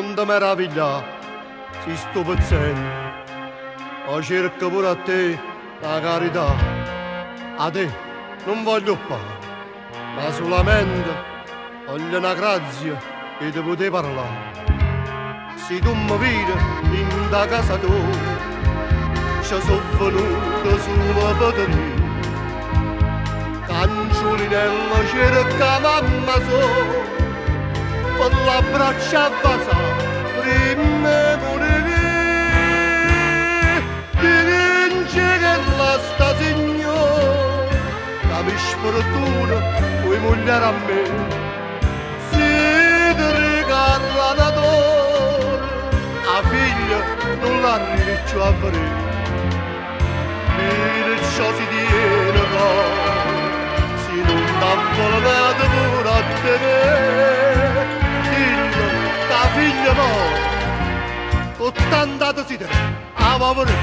non ti meraviglia, si sto pezzendo. O cerco pure a te la carità. A te non voglio fare, ma solamente voglio una grazia e ti poter parlare. Se tu mi vedi in da casa tua, ci sono venuto solo per te. Canciolinella cerca mamma so, per l'abbraccio a basa, prima morire. Ti vince che la sta signore, la mia sfortuna puoi mogliare a me. Se ti regala la torre, la figlia non l'arrivi più a vedere. Perciò si tiene qua, si non t'ha volato pure a te. Dillo, la figlia no, con tanta desiderio, a favore.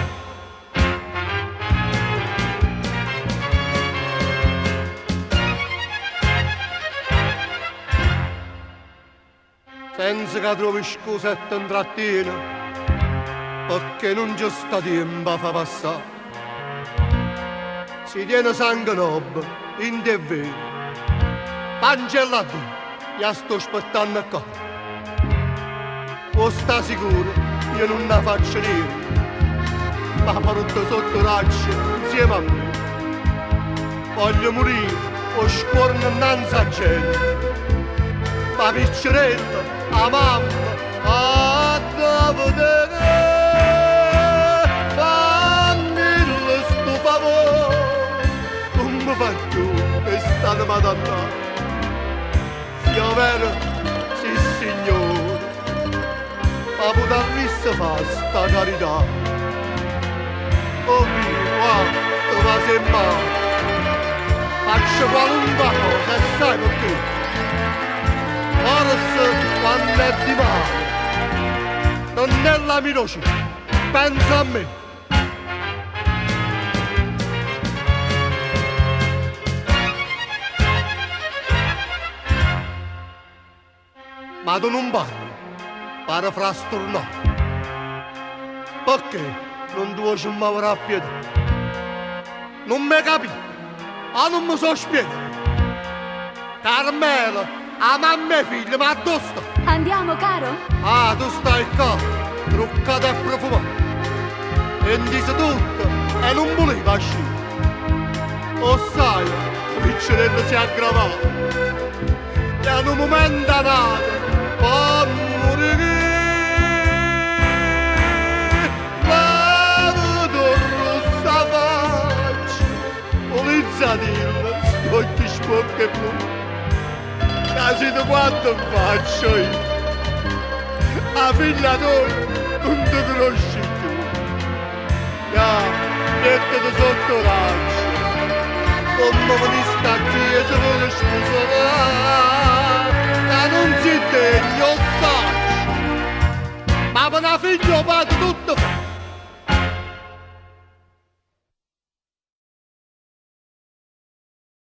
Senza che trovi scusa e ti intrattiene, perché non c'è sta tempo a fa passare. Si tiene sangue nobile, in te vero. Angela tu, io sto aspettando qua. O sta sicuro, io non la faccio niente, ma porto sotto raccia insieme a me. Voglio morire, o scorno innanzi a gente, ma picceretta, a mamma, a Davide, fammi sto favore, non mi fai più questa madonna. Sia vero, sì signore, ma potermi fa sta carità. Oh mio, tu ma sei male, faccio qualunque cosa e sai perché? Forse quando è di male, non è la minoci, pensa a me. Ma tu non parli, pare frastornato. Perché non ti vuoi muovere a piedi? Non mi capi, non mi so spiegare. Carmela, a mamma e figlia, ma dove sta? Andiamo, caro? Ah, tu stai qua, truccata e profumata. E dice tutto, e non voleva uscire. O sai, la piccerella si è aggravata. E a un momento nato, fa morire. La vedo rossa faccia, polizzatilla, occhi sporchi e blu. Capite quanto faccio io? La figlia tua non ti conosci più. Mettete sotto raccia, come veniste a chiesa per sposare.